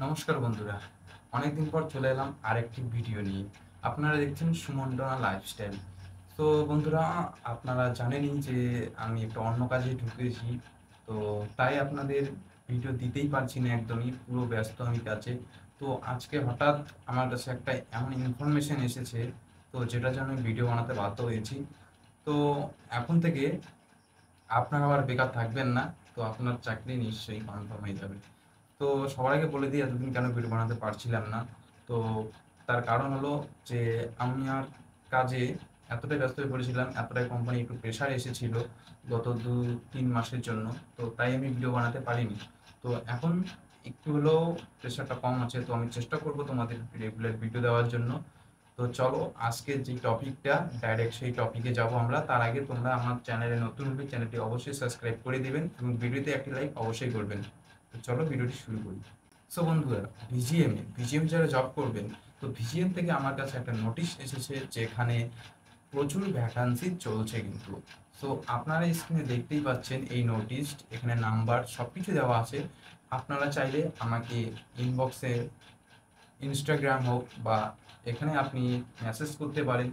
নমস্কার বন্ধুরা, অনেকদিন পর চলে এলাম আরেকটি ভিডিও নিয়ে। আপনারা দেখছেন সুমন্ডনা লাইফস্টাইল। তো বন্ধুরা, আপনারা জানেনই যে আমি একটা অন্য কাজে ঢুকেছি। তো তাই আপনাদের ভিডিও দিতেই পারছি না, একদমই পুরো ব্যস্ত আমি কাজে। তো আজকে হঠাৎ আমার কাছে একটা এমন ইনফরমেশন এসেছে, তো যেটার জন্য আমি ভিডিও বানাতে বাধ্য হয়েছি। তো এখন থেকে আপনারা আবার বেকার থাকবেন না। তো আপনার চাকরি নিশ্চয়ই কনফার্ম হয়ে যাবে। তো সবার আগে বলে দিই, এতদিন কেন ভিডিও বানাতে পারছিলাম না। তো তার কারণ হলো যে আমি আর কাজে এতটাই ব্যস্ত হয়ে পড়েছিলাম, এতটাই কোম্পানি একটু প্রেশার এসেছিল গত ২-৩ মাসের জন্য। তো তাই আমি ভিডিও বানাতে পারিনি। তো এখন একটু হলেও প্রেশারটা কম আছে, তো আমি চেষ্টা করব তোমাদের রেগুলার ভিডিও দেওয়ার জন্য। তো চলো, আজকের যে টপিকটা, ডাইরেক্ট সেই টপিকে যাব আমরা। তার আগে তোমরা আমার চ্যানেলে নতুন হলে চ্যানেলটি অবশ্যই সাবস্ক্রাইব করে দিবেন এবং ভিডিওতে একটি লাইক অবশ্যই করবেন। তো চলো ভিডিওটি শুরু করি। সো বন্ধুরা, ভিজিএম যারা জব করবেন, তো ভিজিএম থেকে আমার কাছে একটা নোটিশ এসেছে যেখানে প্রচুর ভ্যাকান্সি চলছে কিন্তু। সো আপনারা স্ক্রিনে দেখতেই পাচ্ছেন এই নোটিশ, এখানে নাম্বার সব কিছু দেওয়া আছে। আপনারা চাইলে আমাকে ইনবক্সে, ইনস্টাগ্রাম হোক বা এখানে আপনি মেসেজ করতে পারেন।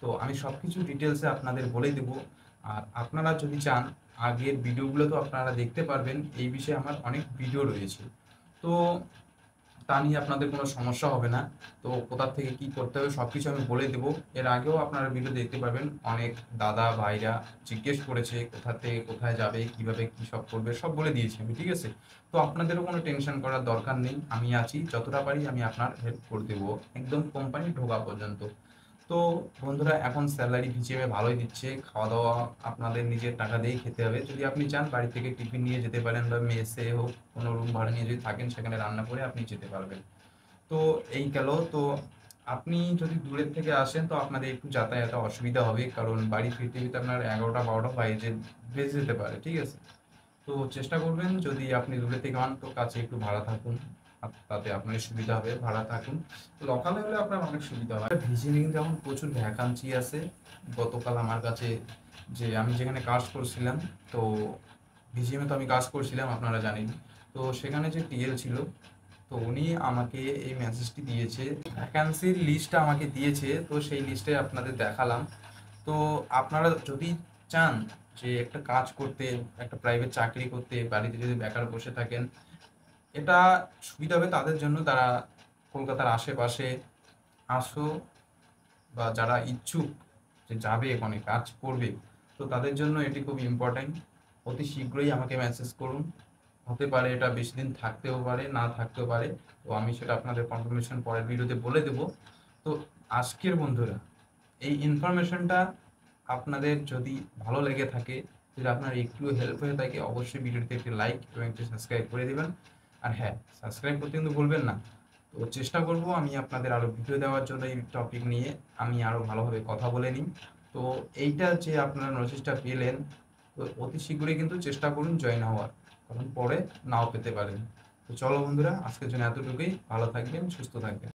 তো আমি সব কিছু ডিটেলসে আপনাদের বলে দেবো। আর আপনারা যদি চান, আগের ভিডিওগুলো তো আপনারা দেখতে পারবেন, এই বিষয়ে আমার অনেক ভিডিও রয়েছে। তো তা নিয়ে আপনাদের কোনো সমস্যা হবে না। তো কোথা থেকে কি করতে হবে সব কিছু আমি বলে দেবো। এর আগেও আপনারা ভিডিও দেখতে পারবেন, অনেক দাদা ভাইরা জিজ্ঞেস করেছে কোথা থেকে কোথায় যাবে, কিভাবে কি সব করবে, সব বলে দিয়েছি আমি, ঠিক আছে? তো আপনাদেরও কোনো টেনশন করার দরকার নেই, আমি আছি, যতটা পারি আমি আপনার হেল্প করে দেবো একদম কোম্পানি ঢোকা পর্যন্ত। তো বন্ধুরা, এখন স্যালারি হিসেবে ভালোই দিচ্ছে, খাওয়া দাওয়া আপনাদের নিজের টাকা দিয়েই খেতে হবে। যদি আপনি চান বাড়ি থেকে টিফিন নিয়ে যেতে পারেন বা মেসে হোক, কোনো রুম ভাড়া নিয়ে যদি থাকেন সেখানে রান্না করে আপনি যেতে পারবেন। তো এই গেল। তো আপনি যদি দূরের থেকে আসেন তো আপনাদের একটু যাতায়াতে অসুবিধা হবে, কারণ বাড়ি ফিরতে ফিরতে আপনার 11টা 12টা বেজে যেতে পারে, ঠিক আছে? তো চেষ্টা করবেন, যদি আপনি দূরে থেকে হন তো কাছে একটু ভাড়া থাকুন, তাতে আপনার সুবিধা হবে, ভাড়া থাকুন। লোকালে হলে আপনার অনেক সুবিধা হয়। ভিজিয়ে কিন্তু এখন প্রচুর ভ্যাকান্সি আছে। গতকাল আমার কাছে, যে আমি যেখানে কাজ করছিলাম, তো ভিজিএমে তো আমি কাজ করছিলাম আপনারা জানেন। তো সেখানে যে টিএল ছিল, তো উনি আমাকে এই মেসেজটি দিয়েছে, ভ্যাকান্সির লিস্টটা আমাকে দিয়েছে। তো সেই লিস্টে আপনাদের দেখালাম। তো আপনারা যদি চান যে একটা কাজ করতে, একটা প্রাইভেট চাকরি করতে, বাড়িতে যদি বেকার বসে থাকেন, এটা সুবিধা হবে তাদের জন্য, তারা কলকাতার আশেপাশে আসো বা যারা ইচ্ছুক যে যাবে ওখানে কাজ করবে, তো তাদের জন্য এটি খুব ইম্পর্ট্যান্ট। অতি শীঘ্রই আমাকে মেসেজ করুন। হতে পারে এটা বেশি দিন থাকতেও পারে, না থাকতেও পারে। তো আমি সেটা আপনাদের কনফার্মেশন পরের ভিডিওতে বলে দেব। তো আজকের বন্ধুরা, এই ইনফরমেশনটা আপনাদের যদি ভালো লেগে থাকে, যদি আপনার একটু হেল্প হয়ে থাকে, অবশ্যই ভিডিওতে একটি লাইক এবং একটি সাবস্ক্রাইব করে দিবেন। আর হ্যাঁ, সাবস্ক্রাইব করতে কিন্তু ভুলবেন না। তো চেষ্টা করব আমি আপনাদের আরও ভিডিও দেওয়ার জন্য, এই টপিক নিয়ে আমি আরও ভালোভাবে কথা বলে নিই। তো এইটা যে আপনারা নোটিশটা পেলেন, তো অতি শীঘ্রই কিন্তু চেষ্টা করুন জয়েন হওয়ার, কারণ পরে নাও পেতে পারেন। তো চলো বন্ধুরা, আজকের জন্য এতটুকুই। ভালো থাকবেন, সুস্থ থাকবেন।